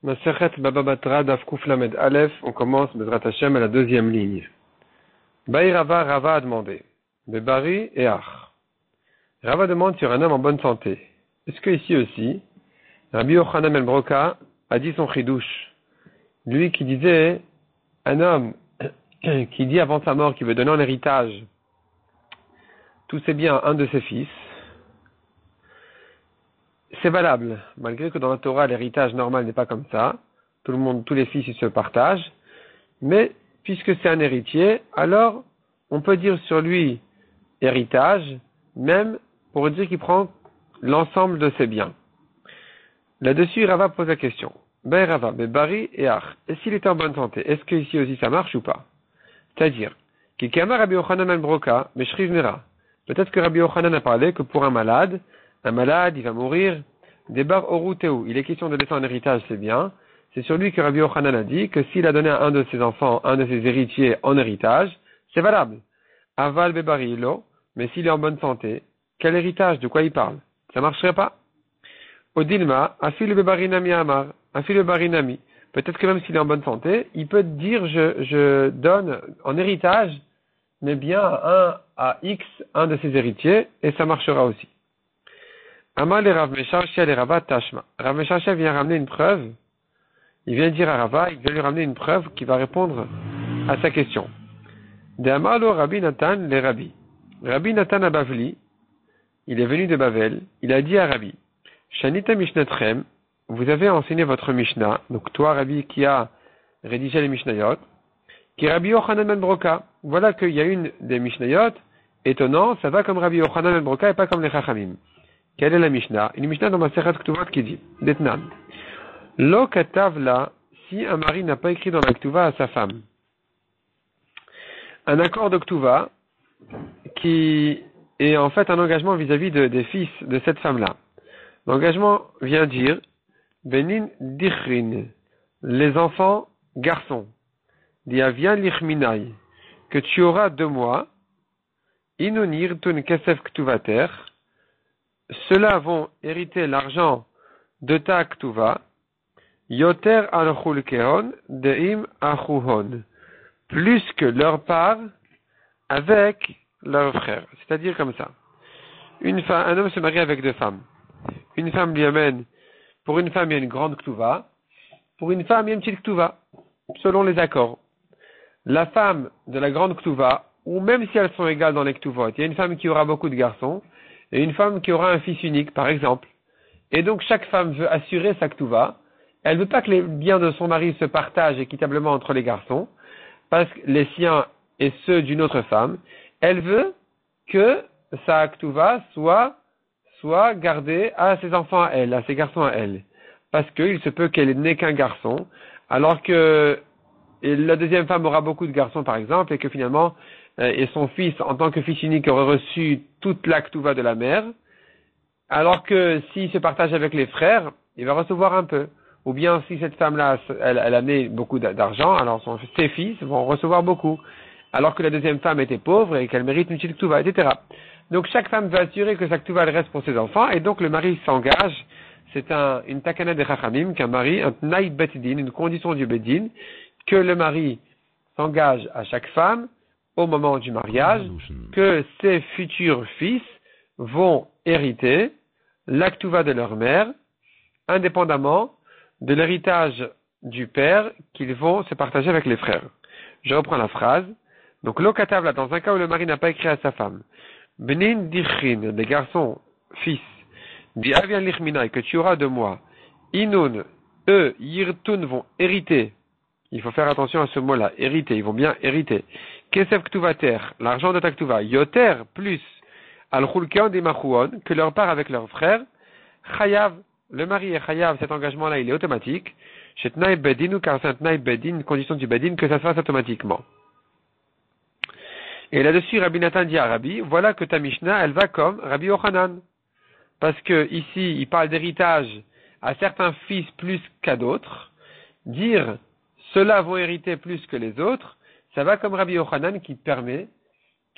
Masechet Baba Batra Daf Kuf Lamed Aleph, on commence Bezrat Hashem à la deuxième ligne. Baï Rava a demandé, Bebari et Ach. Rava demande sur un homme en bonne santé. Est-ce que ici aussi, Rabbi Yochanan ben Broka a dit son chidouche? Lui qui disait, un homme qui dit avant sa mort qu'il veut donner en héritage tous ses biens à un de ses fils, c'est valable, malgré que dans la Torah, l'héritage normal n'est pas comme ça. Tous les fils, ils se partagent. Mais, puisque c'est un héritier, alors, on peut dire sur lui héritage, même pour dire qu'il prend l'ensemble de ses biens. Là-dessus, Rava pose la question. Ben Rava, Bari et Ach. Et s'il était en bonne santé, est-ce que ici aussi ça marche ou pas? C'est-à-dire, Kikama Rabbi Yochanan ben Broka, Meshriv Mera. Peut-être que Rabbi Yochanan a parlé que pour un malade, il va mourir, Debar Oruteu, il est question de laisser un héritage, c'est bien. C'est sur lui que Rabbi Yochanan a dit que s'il a donné à un de ses enfants, un de ses héritiers en héritage, c'est valable. Aval Bebari Ilo, mais s'il est en bonne santé, quel héritage, de quoi il parle? Ça marcherait pas. Odilma, Afil Bebari Nami Amar, Afil Bebari Nami. Peut-être que même s'il est en bonne santé, il peut dire je donne en héritage mes biens à X, un de ses héritiers, et ça marchera aussi. Amal et Rav Mesharshia et Rava Tashma. Rav Mesharshia vient ramener une preuve. Il vient dire à Rava, il vient lui ramener une preuve qui va répondre à sa question. De Amalo Rabbi Nathan les Rabbi. Rabbi Nathan à Bavli, il est venu de Bavel, il a dit à Rabbi, Shanita Mishnatrem, vous avez enseigné votre Mishnah, donc toi Rabbi qui a rédigé les Mishnayot, qui est Rabbi Yochanan ben Broka. Voilà qu'il y a une des Mishnayot, étonnant, ça va comme Rabbi Yochanan ben Broka et pas comme les Chachamim. Quelle est la Mishnah? Une Mishnah dans ma Masechet Ktuvot qui dit, Detnan. Lo katavla, si un mari n'a pas écrit dans la Ktuva à sa femme, un accord de Ktuva qui est en fait un engagement vis-à-vis des fils de cette femme-là. L'engagement vient dire, Benin dichrin, les enfants garçons, diavien lichminai, que tu auras 2 mois, inunir tun kesef Ktuvater, ceux-là vont hériter l'argent de ta Ktuva, yoter al-chulkeon deim achuhon, plus que leur part avec leur frère. C'est-à-dire comme ça. Un homme se marie avec 2 femmes. Une femme lui amène, pour une femme il y a une grande Ktuva, pour une femme il y a une petite Ktuva, selon les accords. La femme de la grande Ktuva, ou même si elles sont égales dans les Ktuvot, il y a une femme qui aura beaucoup de garçons, et une femme qui aura un fils unique, par exemple. Et donc chaque femme veut assurer sa Ktuva. Elle veut pas que les biens de son mari se partagent équitablement entre les garçons, parce que les siens et ceux d'une autre femme. Elle veut que sa Ktuva soit gardée à ses enfants à elle, à ses garçons à elle. Parce qu'il se peut qu'elle n'ait qu'un garçon, alors que la deuxième femme aura beaucoup de garçons, par exemple, et que finalement, et son fils, en tant que fils unique, aurait reçu toute la Ktuva de la mère, alors que s'il se partage avec les frères, il va recevoir un peu. Ou bien si cette femme-là, elle a né beaucoup d'argent, alors ses fils vont recevoir beaucoup. Alors que la deuxième femme était pauvre et qu'elle mérite une petite Ktuva, etc. Donc chaque femme veut assurer que sa Ktuva elle reste pour ses enfants, et donc le mari s'engage. C'est une takana de Chachamim, qu'un mari, un tnaï betidin, une condition du bedin, que le mari s'engage à chaque femme, au moment du mariage, que ses futurs fils vont hériter la Ktuva de leur mère, indépendamment de l'héritage du père qu'ils vont se partager avec les frères. Je reprends la phrase. Donc, l'okatav, là, dans un cas où le mari n'a pas écrit à sa femme, benin dichin, des garçons, fils, di avian lichminai, que tu auras 2 mois, inun, eux, yirtun, vont hériter. Il faut faire attention à ce mot-là, hériter, ils vont bien hériter. Kesef ktuvater, l'argent de ta ktuva, yoter, plus, al-chulkeon des machuon, que leur part avec leurs frères, chayav, le mari est chayav, cet engagement-là, il est automatique, chez tnaï bedin, ou car c'est un tnaï bedin, une condition du bedin, que ça se fasse automatiquement. Et là-dessus, Rabbi Nathan dit à Rabbi, voilà que ta Mishnah, elle va comme Rabbi Yochanan. Parce que ici, il parle d'héritage à certains fils plus qu'à d'autres. Dire, ceux-là vont hériter plus que les autres, ça va comme Rabbi Yochanan qui permet,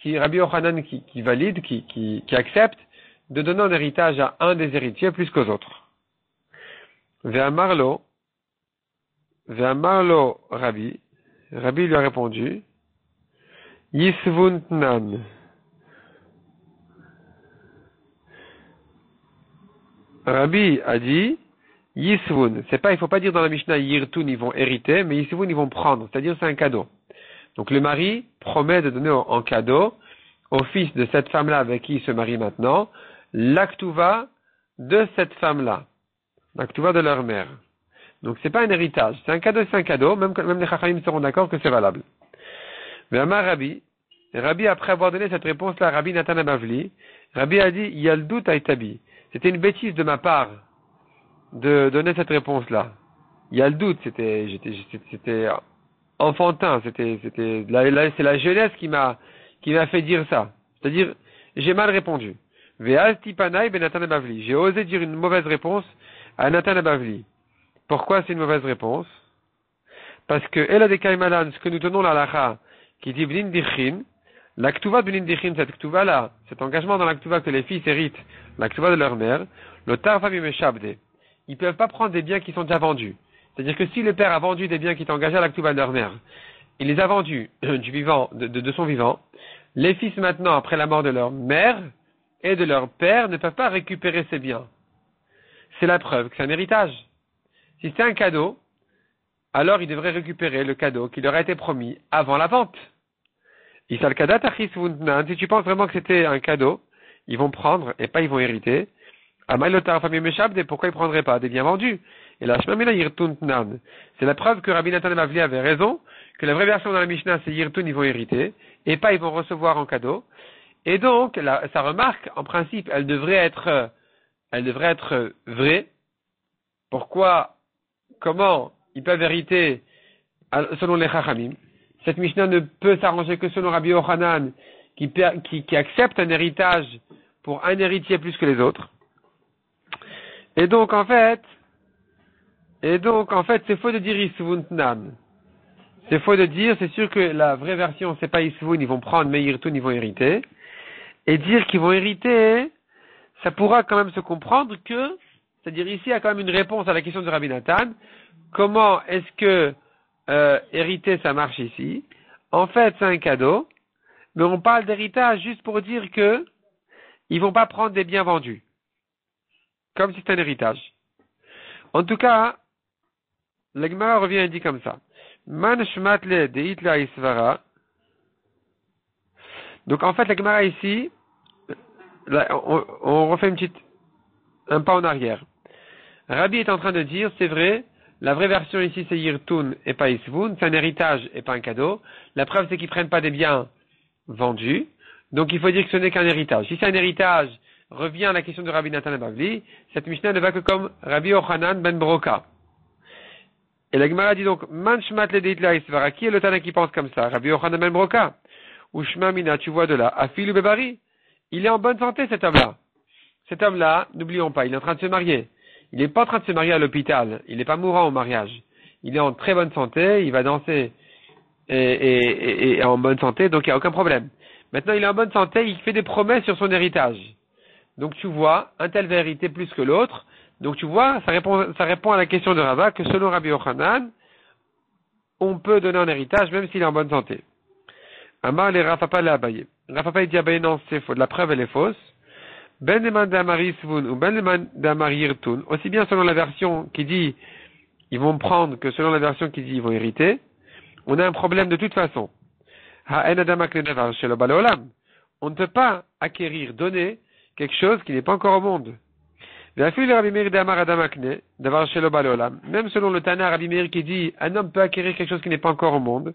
Rabbi Yochanan qui valide, qui accepte de donner un héritage à un des héritiers plus qu'aux autres. Ve'amarlo, Ve'amarlo Rabbi. Rabbi lui a répondu, Yisvuntnan. Rabbi a dit, Yisvun. Il faut pas dire dans la Mishnah Yirtun, ils vont hériter, mais Yisvun, ils vont prendre. C'est-à-dire, c'est un cadeau. Donc, le mari promet de donner en cadeau au fils de cette femme-là avec qui il se marie maintenant, l'actuva de cette femme-là. L'actuva de leur mère. Donc, c'est pas un héritage. C'est un cadeau. Même les Chachamim seront d'accord que c'est valable. Mais Amar Rabbi, après avoir donné cette réponse-là, Rabbi Nathan Abavli, Rabbi a dit, Yaldut Aitabi. C'était une bêtise de ma part de donner cette réponse-là. Yaldut, c'était enfantin, c'est la jeunesse qui m'a fait dire ça. C'est-à-dire, j'ai mal répondu. Ve'alti panai ben Nathan Abavli. J'ai osé dire une mauvaise réponse à Nathan Abavli. Pourquoi c'est une mauvaise réponse? Parce que Ela de Kaimalan, ce que nous tenons la lacha, qui dit Bnin Dichin, la Ktuva de Bnin Dichin, cette Ktuva là, cet engagement dans la Ktuva que les fils héritent, la Ktuva de leur mère, le Tarfam Yimeshabde, ils peuvent pas prendre des biens qui sont déjà vendus. C'est-à-dire que si le père a vendu des biens qui étaient engagés à la Ktuva de leur mère, il les a vendus de son vivant, les fils maintenant, après la mort de leur mère et de leur père, ne peuvent pas récupérer ces biens. C'est la preuve que c'est un héritage. Si c'est un cadeau, alors ils devraient récupérer le cadeau qui leur a été promis avant la vente. Si tu penses vraiment que c'était un cadeau, ils vont prendre et pas ils vont hériter. Pourquoi ils ne prendraient pas des biens vendus? Et là, c'est la preuve que Rabbi Nathan Bavli avait raison, que la vraie version dans la Mishnah, c'est Yirtun, ils vont hériter, et pas ils vont recevoir en cadeau. Et donc, sa remarque, en principe, elle devrait être vraie. Pourquoi, comment ils peuvent hériter selon les Chachamim? Cette Mishnah ne peut s'arranger que selon Rabbi Yochanan, qui accepte un héritage pour un héritier plus que les autres. Et donc, en fait, c'est faux de dire Isvuntnan. C'est faux de dire, c'est sûr que la vraie version, c'est pas Isvun, ils vont prendre, mais Yirtun, ils vont hériter. Et dire qu'ils vont hériter, ça pourra quand même se comprendre que, c'est-à-dire ici, il y a quand même une réponse à la question de Rabbi Nathan. Comment est-ce que hériter, ça marche ici? En fait, c'est un cadeau, mais on parle d'héritage juste pour dire que ils vont pas prendre des biens vendus. Comme si c'était un héritage. En tout cas, la Gemara revient et dit comme ça. Man shmatle de itla isvara. Donc en fait, la Gemara ici, là, on refait un pas en arrière. Rabbi est en train de dire, c'est vrai, la vraie version ici c'est Yirtun et pas Isvun, c'est un héritage et pas un cadeau. La preuve c'est qu'ils prennent pas des biens vendus, donc il faut dire que ce n'est qu'un héritage. Si c'est un héritage, revient à la question de Rabbi Nathan Bavli, cette Mishnah ne va que comme Rabbi Yochanan ben Broka. Et la Gemara dit donc, Man shmat le deitla isvara, qui est le Tana qui pense comme ça? Rabbi Yochanan ben Broka. Ou Shma Mina, tu vois de là, Afilu Bebari. Il est en bonne santé cet homme-là. Cet homme-là, n'oublions pas, il est en train de se marier. Il n'est pas en train de se marier à l'hôpital. Il n'est pas mourant au mariage. Il est en très bonne santé, il va danser et en bonne santé, donc il n'y a aucun problème. Maintenant, il est en bonne santé, il fait des promesses sur son héritage. Donc tu vois, un tel va hériter plus que l'autre. Donc tu vois, ça répond à la question de Rava que selon Rabbi Yochanan, on peut donner un héritage même s'il est en bonne santé. Amar les Rafapa l'a abayé. Rafapa dit abayé non, c'est faux. La preuve elle est fausse. Ben leman d'amari svun ou ben leman d'amari yirtun. Aussi bien selon la version qui dit ils vont prendre que selon la version qui dit ils vont hériter. On a un problème de toute façon. On ne peut pas acquérir, donner quelque chose qui n'est pas encore au monde. Même selon le Tana Rabbi Meir qui dit un homme peut acquérir quelque chose qui n'est pas encore au monde,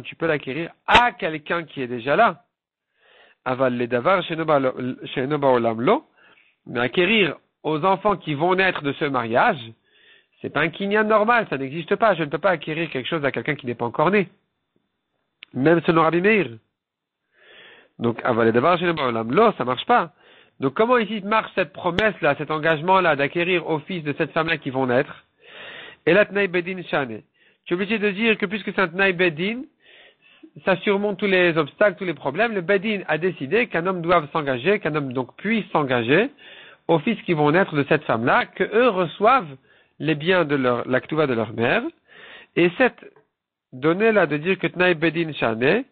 tu peux l'acquérir à quelqu'un qui est déjà là. Mais acquérir aux enfants qui vont naître de ce mariage, c'est pas un kinyan normal, ça n'existe pas. Je ne peux pas acquérir quelque chose à quelqu'un qui n'est pas encore né. Même selon Rabbi Meir. Donc, ça marche pas. Donc, comment ici marche cette promesse-là, cet engagement-là, d'acquérir aux fils de cette femme-là qui vont naître? Et la Tnaï Bedin Shane. Tu es obligé de dire que puisque c'est un Tnaï Bedin, ça surmonte tous les obstacles, tous les problèmes. Le Bedin a décidé qu'un homme doit s'engager, qu'un homme donc puisse s'engager aux fils qui vont naître de cette femme-là, que eux reçoivent les biens de la Ktuva de leur mère. Et cette donnée-là de dire que Tnaï Bedin Shane,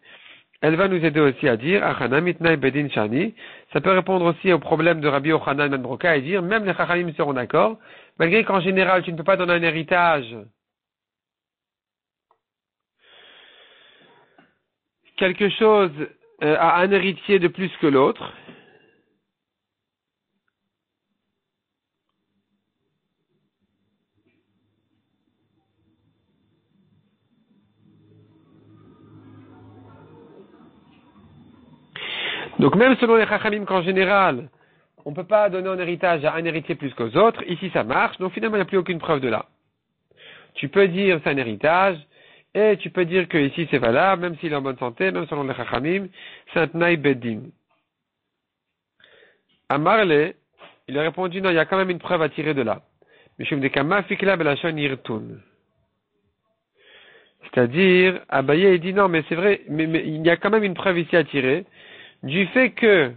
elle va nous aider aussi à dire, Achanami Tnaï Bedin Shani, ça peut répondre aussi au problème de Rabbi Yochanan ben Broka et dire, même les Chachamim seront d'accord, malgré qu'en général, tu ne peux pas donner un héritage quelque chose à un héritier de plus que l'autre. Donc même selon les Chachamim qu'en général, on ne peut pas donner un héritage à un héritier plus qu'aux autres, ici ça marche, donc finalement il n'y a plus aucune preuve de là. Tu peux dire c'est un héritage, et tu peux dire que ici c'est valable, même s'il est en bonne santé, même selon les Chachamim, c'est un Tnaï Bedin. À Marley, il a répondu non, il y a quand même une preuve à tirer de là. C'est-à-dire, Abaye il dit non, mais c'est vrai, mais il y a quand même une preuve ici à tirer du fait que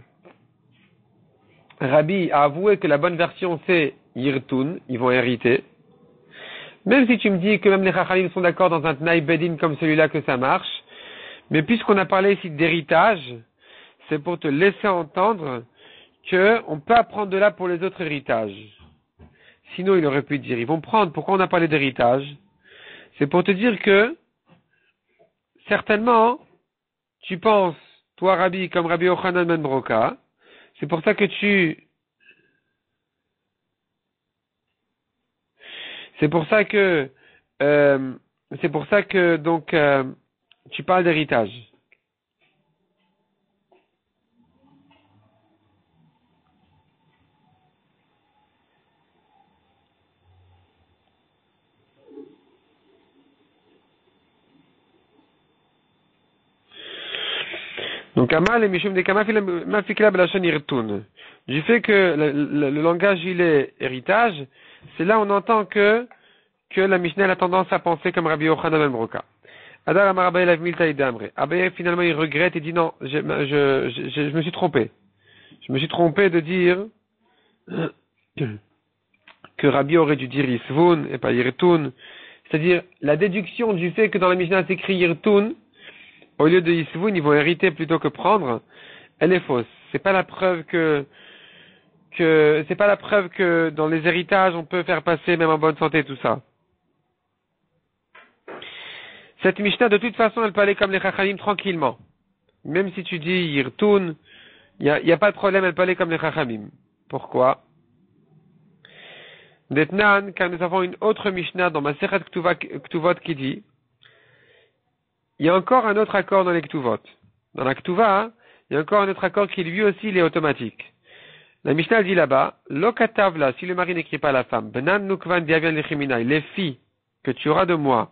Rabbi a avoué que la bonne version c'est Yirtun, ils vont hériter. Même si tu me dis que même les Chachamim sont d'accord dans un Tnaï Bedin comme celui-là que ça marche, mais puisqu'on a parlé ici d'héritage, c'est pour te laisser entendre que on peut apprendre de là pour les autres héritages. Sinon, il aurait pu dire, ils vont prendre, pourquoi on a parlé d'héritage? C'est pour te dire que, certainement, tu penses, toi Rabbi, comme Rabbi Yochanan ben Broka, c'est pour ça que donc, tu parles d'héritage. Donc, Amal et Mishum de Mafikla Belashon Yirtun. Du fait que le langage, il est héritage, c'est là où on entend que la Mishnah a tendance à penser comme Rabbi Yochanan ben Broka. Adar Amar Abaye Lav Milta Idamre. Abaye, finalement, il regrette et dit non, je me suis trompé. Je me suis trompé de dire que Rabbi aurait dû dire Yisvun et pas Yirtun. C'est-à-dire, la déduction du fait que dans la Mishnah c'est écrit Yirtun, au lieu de Yisvun, ils vont hériter plutôt que prendre, elle est fausse. C'est pas la preuve c'est pas la preuve que dans les héritages on peut faire passer même en bonne santé tout ça. Cette Mishnah, de toute façon, elle peut aller comme les Chachamim tranquillement. Même si tu dis Yirtun, il y a pas de problème, elle peut aller comme les Chachamim. Pourquoi? D'Etnan, car nous avons une autre Mishnah dans Masechet Ktuvot qui dit, il y a encore un autre accord dans les Ktuvot. Dans la Ktuva, il y a encore un autre accord qui lui aussi il est automatique. La Mishnah dit là-bas, Lokatavla, si le mari n'écrit pas à la femme, Benan Nukvan Diavian Lechiminai, les filles que tu auras de moi,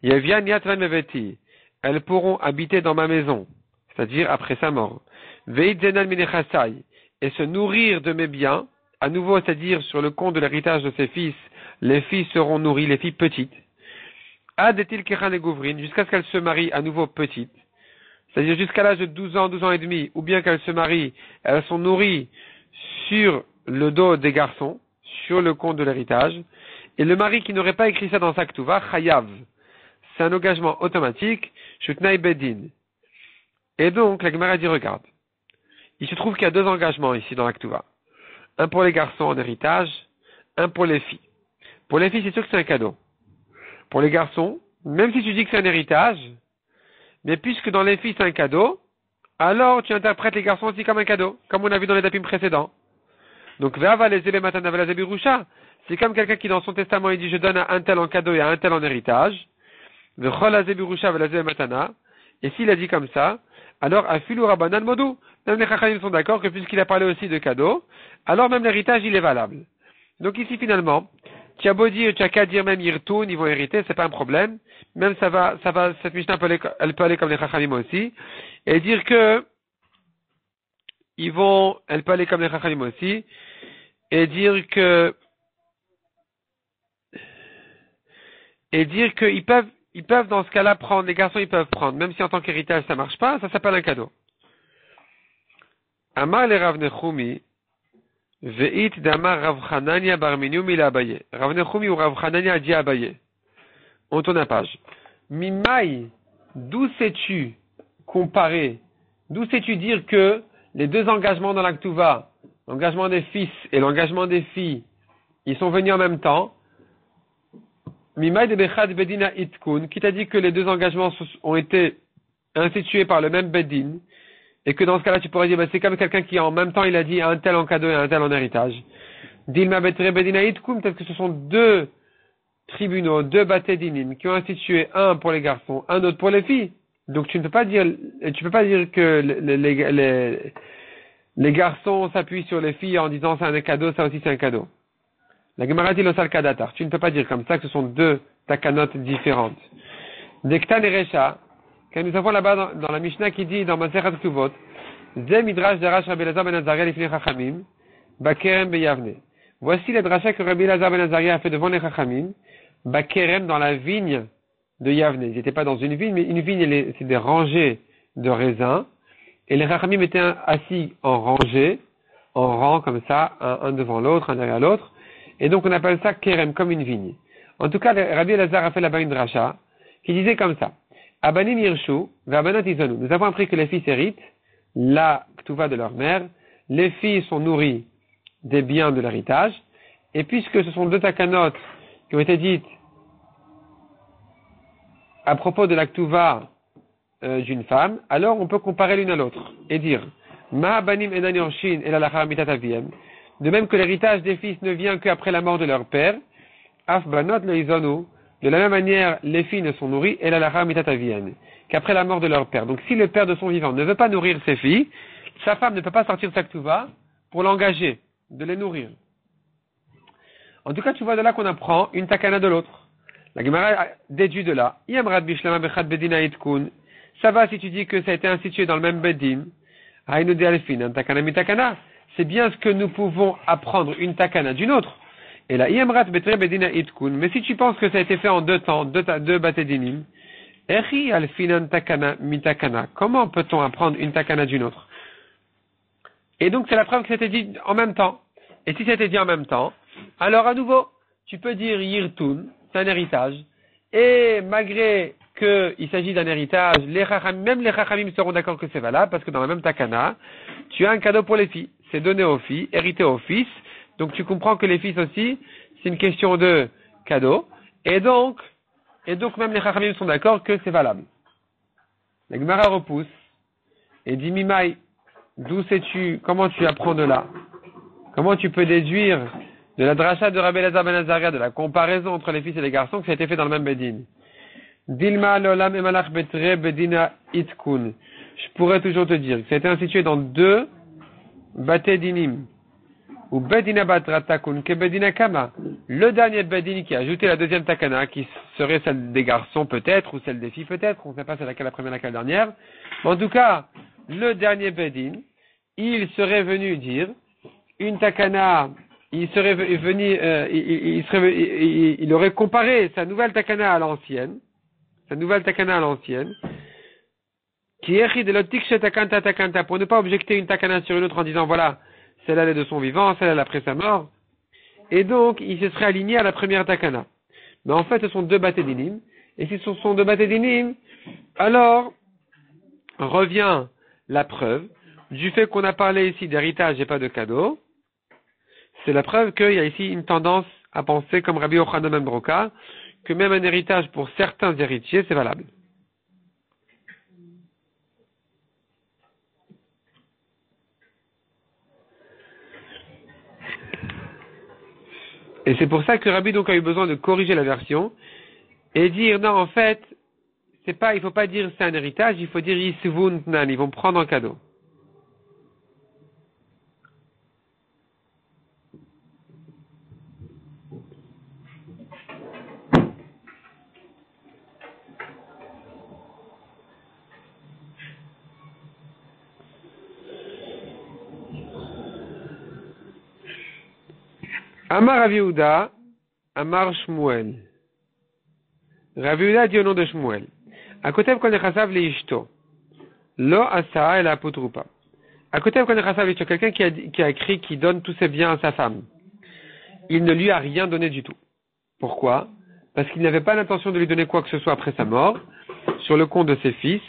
Yavian Yatvan Meveti, elles pourront habiter dans ma maison, c'est-à-dire après sa mort. Veit Zenan Minechasai, et se nourrir de mes biens, à nouveau, c'est-à-dire sur le compte de l'héritage de ses fils, les filles seront nourries, les filles petites. Adetil Kechan et Gouvrin, jusqu'à ce qu'elles se marient à nouveau petites. C'est-à-dire jusqu'à l'âge de 12 ans et demi, ou bien qu'elles se marient, elles sont nourries sur le dos des garçons, sur le compte de l'héritage. Et le mari qui n'aurait pas écrit ça dans sa Ktuva, Chayav, c'est un engagement automatique, Shutnai Bedin. Et donc, la Gemara dit, regarde, il se trouve qu'il y a deux engagements ici dans la Ktuva. Un pour les garçons en héritage, un pour les filles. Pour les filles, c'est sûr que c'est un cadeau. Pour les garçons, même si tu dis que c'est un héritage, mais puisque dans les filles c'est un cadeau, alors tu interprètes les garçons aussi comme un cadeau, comme on a vu dans les dapim précédents. Donc, c'est comme quelqu'un qui dans son testament il dit je donne à un tel en cadeau et à un tel en héritage. Et s'il a dit comme ça, alors afilu rabanan modou. Même les chachamim sont d'accord que puisqu'il a parlé aussi de cadeau, alors même l'héritage il est valable. Donc ici finalement, tu as beau dire, tu as qu'à dire même Yirtun, ils vont hériter, c'est pas un problème. Même ça va, cette Mishnah elle peut aller comme les Chachamim aussi. Et dire que, elle peut aller comme les Chachamim aussi. Et dire qu'ils peuvent dans ce cas-là prendre, les garçons ils peuvent prendre, même si en tant qu'héritage ça marche pas, ça s'appelle un cadeau. Amar le Rav Nechumi, Veit damar Rav Hanania bar Minum il a Abaye. Rav Nechumi ou Rav Hanania a dit à Abaye. On tourne la page. Mimai, d'où sais-tu comparer, d'où sais-tu dire que les deux engagements dans l'Aktuva, l'engagement des fils et l'engagement des filles, ils sont venus en même temps? Mimai de Bechad Bedina Itkun, qui t'a dit que les deux engagements ont été institués par le même Bedin, et que dans ce cas-là, tu pourrais dire, c'est comme quelqu'un qui en même temps, il a dit un tel en cadeau et un tel en héritage. Dilma Betre Bedina Itkun, peut-être que ce sont deux tribunaux, deux batédinim, qui ont institué un pour les garçons, un autre pour les filles. Donc tu peux pas dire que les garçons s'appuient sur les filles en disant c'est un cadeau, ça aussi c'est un cadeau. La Gemara dit l'osal kadatar. Tu ne peux pas dire comme ça que ce sont deux takanotes différentes. Dektan et Recha, quand nous avons là-bas dans la Mishnah qui dit dans Masechet Ktuvot, Ze midrash darash Rabbi Elazar ben Azaria lifnei Chachamim, bakerem beyavne. Voici le drasha que Rabbi Elazar ben Azaria a fait devant les Chachamim, bakerem dans la vigne de Yavne. Ils n'étaient pas dans une vigne, mais une vigne, c'est des rangées de raisins, et les Chachamim étaient assis en rangée, en rang comme ça, un devant l'autre, un derrière l'autre. Et donc on appelle ça kerem, comme une vigne. En tout cas, Rabbi Elazar a fait là-bas une dracha qui disait comme ça. Abanim yirshu, ve'abanot izonu. Nous avons appris que les fils héritent la ktuva de leur mère. Les filles sont nourries des biens de l'héritage. Et puisque ce sont deux takanot qui ont été dites à propos de la ktuva d'une femme, alors on peut comparer l'une à l'autre et dire Ma abanim enan yorshin ela lachar mitat aviem. De même que l'héritage des fils ne vient qu'après la mort de leur père, af banot le izonu. De la même manière, les filles ne sont nourries, et la lachar mitat aviem, qu'après la mort de leur père. Donc si le père de son vivant ne veut pas nourrir ses filles, sa femme ne peut pas sortir sa ktuva pour l'engager, de les nourrir. En tout cas, tu vois de là qu'on apprend une takana de l'autre. La Gemara déduit de là. Yamrad bishlama bechad bedina itkun. Ça va si tu dis que ça a été institué dans le même bedin. Hainu de alfin, takana mitakana. C'est bien ce que nous pouvons apprendre une takana d'une autre. Et là, Yamrat betre bedina itkun. Mais si tu penses que ça a été fait en deux temps, deux batedinim, echi alfinan takana mitakana. Comment peut-on apprendre une takana d'une autre? Et donc, c'est la preuve que c'était dit en même temps. Et si c'était dit en même temps, alors à nouveau, tu peux dire yirtun, c'est un héritage. Et malgré qu'il s'agit d'un héritage, même les chachamim seront d'accord que c'est valable, parce que dans la même takana, tu as un cadeau pour les filles. C'est donné aux filles, hérité aux fils. Donc tu comprends que les fils aussi, c'est une question de cadeau. Et donc même les chachamim sont d'accord que c'est valable. La Gemara repousse et dit Mimai, d'où sais-tu, comment tu apprends de là? Comment tu peux déduire de la dracha de Rabbi Elazar ben Azaria, de la comparaison entre les fils et les garçons, que ça a été fait dans le même bedin? Dilma lolam emalach betre bedina itkun. Je pourrais toujours te dire que ça a été institué dans deux batedinim. Ou bedina batratakun ke bedina kama. Le dernier bedin qui a ajouté la deuxième takana, qui serait celle des garçons peut-être, ou celle des filles peut-être, on ne sait pas c'est laquelle la première, laquelle la dernière. Mais en tout cas, le dernier bedin, il serait venu dire une takana, il aurait comparé sa nouvelle takana à l'ancienne, qui est de l'optique takanta, pour ne pas objecter une takana sur une autre en disant voilà, celle-là elle est de son vivant, celle-là après sa mort, et donc il se serait aligné à la première takana. Mais en fait ce sont deux batédinim, et si ce sont deux batédinim, alors revient la preuve du fait qu'on a parlé ici d'héritage et pas de cadeau. C'est la preuve qu'il y a ici une tendance à penser comme Rabbi Yochanan ben Broka, que même un héritage pour certains héritiers, c'est valable. Et c'est pour ça que Rabbi donc a eu besoin de corriger la version et dire non, en fait, il faut pas dire c'est un héritage, il faut dire yisvun tnan, ils vont prendre en cadeau. Amar Rav Yehuda, Amar Shmuel. Rav Yehuda dit au nom de Shmuel. Akotev kol nechasav leishto. Lo asa el apotrupa. À côté de quelqu'un qui a écrit qu'il donne tous ses biens à sa femme. Il ne lui a rien donné du tout. Pourquoi? Parce qu'il n'avait pas l'intention de lui donner quoi que ce soit après sa mort, sur le compte de ses fils.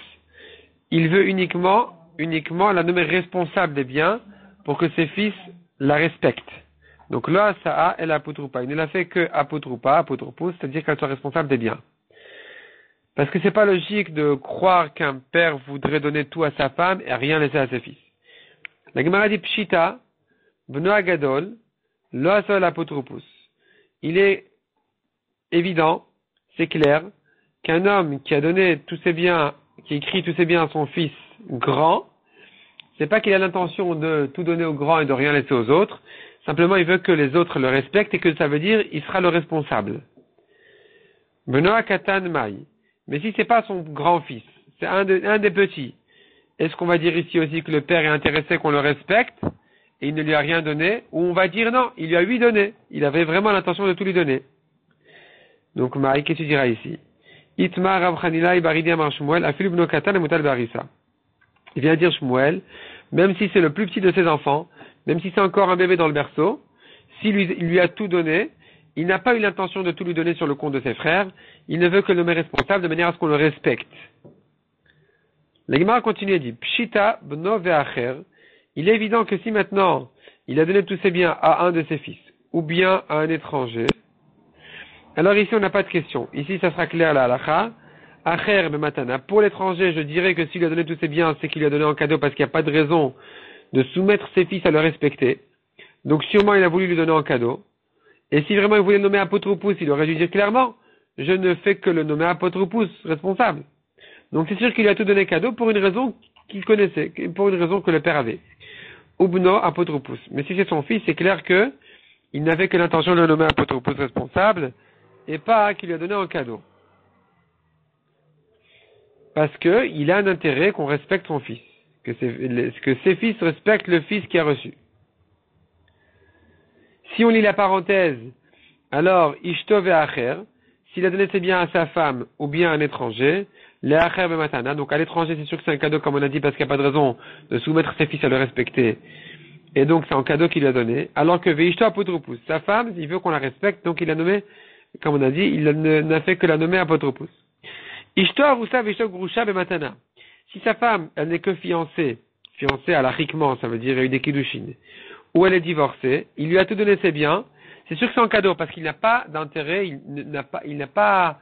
Il veut uniquement la nommer responsable des biens pour que ses fils la respectent. Donc là, ça elle apotroupa. Il ne l'a fait que apotropous, c'est-à-dire qu'elle soit responsable des biens. Parce que c'est pas logique de croire qu'un père voudrait donner tout à sa femme et rien laisser à ses fils. La Gemara dit Pshita, Beno Agadol, lo asol apotropous. Il est évident, c'est clair, qu'un homme qui a donné tous ses biens, qui écrit tous ses biens à son fils grand, c'est pas qu'il a l'intention de tout donner au grand et de rien laisser aux autres. Simplement, il veut que les autres le respectent et que ça veut dire, il sera le responsable. Benoît Katan Mai. Mais si c'est pas son grand-fils, c'est un des petits, est-ce qu'on va dire ici aussi que le père est intéressé qu'on le respecte et il ne lui a rien donné? Ou on va dire non, il lui a lui donné. Il avait vraiment l'intention de tout lui donner. Donc, Mai, qu'est-ce que tu diras ici? Itmar Rav Chanila Ibaridi Amar Shmuel, Afilub no Katan et Mutal Barissa. Il vient dire Shmuel, même si c'est le plus petit de ses enfants, même si c'est encore un bébé dans le berceau, s'il lui a tout donné, il n'a pas eu l'intention de tout lui donner sur le compte de ses frères, il ne veut que le nommer responsable de manière à ce qu'on le respecte. La Gemara continue et dit, Pshita bno ve'acher, il est évident que si maintenant il a donné tous ses biens à un de ses fils, ou bien à un étranger, alors ici on n'a pas de question. Ici ça sera clair la halakha. Acher matana. Pour l'étranger, je dirais que s'il lui a donné tous ses biens, c'est qu'il lui a donné en cadeau parce qu'il n'y a pas de raison de soumettre ses fils à le respecter. Donc sûrement il a voulu lui donner en cadeau. Et si vraiment il voulait le nommer apotropous, il aurait dû dire clairement, je ne fais que le nommer apotropous, responsable. Donc c'est sûr qu'il lui a tout donné cadeau pour une raison qu'il connaissait, pour une raison que le père avait. Ubno apotropous. Mais si c'est son fils, c'est clair que il n'avait que l'intention de le nommer apotropous responsable et pas qu'il lui a donné en cadeau. Parce que il a un intérêt qu'on respecte son fils, que ses fils respectent le fils qui a reçu. Si on lit la parenthèse, alors Ishto ve'acher, s'il a donné ses biens à sa femme ou bien à un étranger, le'acher ve'matana, donc à l'étranger c'est sûr que c'est un cadeau comme on a dit parce qu'il n'y a pas de raison de soumettre ses fils à le respecter, et donc c'est un cadeau qu'il lui a donné, alors que ve'ishto apotropous, sa femme, il veut qu'on la respecte, donc il a nommé, comme on a dit, il n'a fait que la nommer apotropous. Ishto arusa ve'ishto grusha bematana. Si sa femme, elle n'est que fiancée alariquement, ça veut dire il y a eu des kiddushin, ou elle est divorcée, il lui a tout donné ses biens, c'est sûr que c'est en cadeau, parce qu'il n'a pas d'intérêt, il n'a pas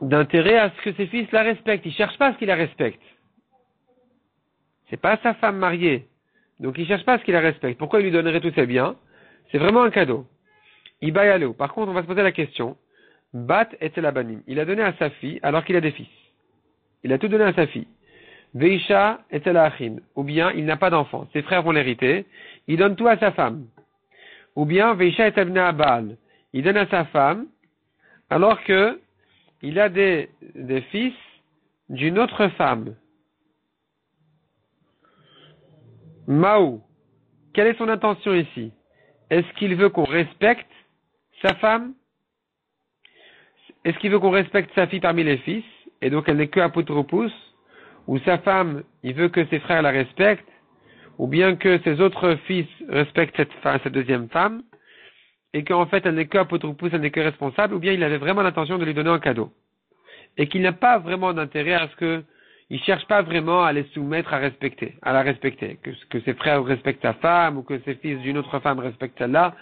d'intérêt à ce que ses fils la respectent, il cherche pas à ce qu'il la respecte. C'est pas sa femme mariée. Donc il cherche pas à ce qu'il la respecte. Pourquoi il lui donnerait tous ses biens? C'est vraiment un cadeau. Ibayalo. Par contre, on va se poser la question. Bat et Telabanim. Il a donné à sa fille alors qu'il a des fils. Il a tout donné à sa fille. Veisha et Telachin. Ou bien il n'a pas d'enfant. Ses frères vont l'hériter. Il donne tout à sa femme. Ou bien Veisha et Telbna Baal. Il donne à sa femme alors que il a des fils d'une autre femme. Maou. Quelle est son intention ici? Est-ce qu'il veut qu'on respecte sa femme? Est-ce qu'il veut qu'on respecte sa fille parmi les fils, et donc elle n'est que apotropous, ou sa femme, il veut que ses frères la respectent, ou bien que ses autres fils respectent cette deuxième femme, et qu'en fait elle n'est que apotropous, elle n'est que responsable, ou bien il avait vraiment l'intention de lui donner un cadeau, et qu'il n'a pas vraiment d'intérêt à ce que, il cherche pas vraiment à les soumettre à la respecter, que ses frères respectent sa femme, ou que ses fils d'une autre femme respectent celle-là.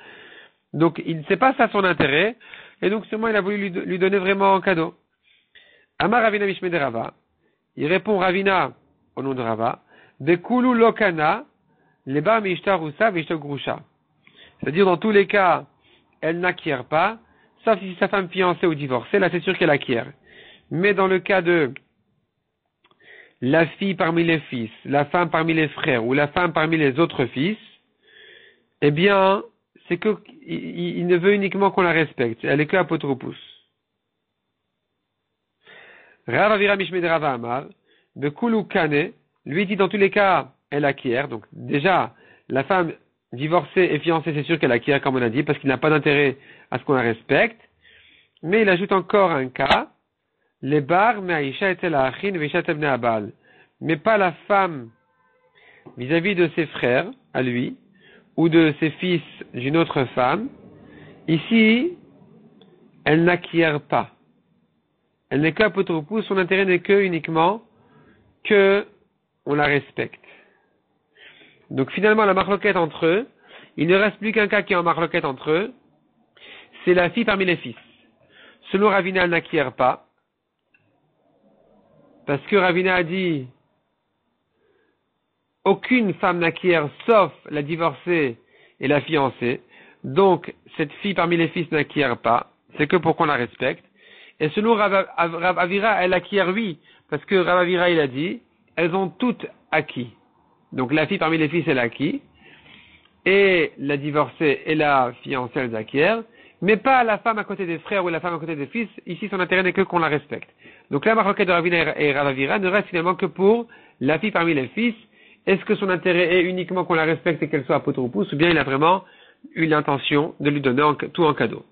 Donc, il ne sait pas ça son intérêt, et donc sûrement il a voulu lui donner vraiment un cadeau. Amar Ravina Mishme de Rava, il répond Ravina au nom de Rava, Bekulu Lokana, Leba Mishta Rusa Vishta Grusha. C'est-à-dire, dans tous les cas, elle n'acquiert pas, sauf si c'est sa femme fiancée ou divorcée, là c'est sûr qu'elle acquiert. Mais dans le cas de la fille parmi les fils, la femme parmi les frères, ou la femme parmi les autres fils, eh bien, c'est que il ne veut uniquement qu'on la respecte. Elle est que apotropous. Rav Avira Mishme de Rava Amar, Bekulu Kane, lui dit dans tous les cas, elle acquiert. Donc déjà, la femme divorcée et fiancée, c'est sûr qu'elle acquiert, comme on a dit, parce qu'il n'a pas d'intérêt à ce qu'on la respecte. Mais il ajoute encore un cas, les bar me'aisha etel ha'achin ve'isha tebne abal. Mais pas la femme vis-à-vis de ses frères, à lui, ou de ses fils d'une autre femme, ici, elle n'acquiert pas. Elle n'est qu'apotropousse, son intérêt n'est que uniquement que on la respecte. Donc finalement, la marloquette entre eux, il ne reste plus qu'un cas qui est en marloquette entre eux, c'est la fille parmi les fils. Selon Ravina, elle n'acquiert pas, parce que Ravina a dit aucune femme n'acquiert sauf la divorcée et la fiancée. Donc, cette fille parmi les fils n'acquiert pas. C'est que pour qu'on la respecte. Et selon Rav Avira, elle acquiert oui. Parce que Rav Avira, il a dit, elles ont toutes acquis. Donc, la fille parmi les fils, elle a acquis. Et la divorcée et la fiancée, elles acquièrent. Mais pas la femme à côté des frères ou la femme à côté des fils. Ici, son intérêt n'est que qu'on la respecte. Donc, la marloquette de Ravina et Rav Avira ne reste finalement que pour la fille parmi les fils. Est-ce que son intérêt est uniquement qu'on la respecte et qu'elle soit apotropousse, ou bien il a vraiment eu l'intention de lui donner tout en cadeau?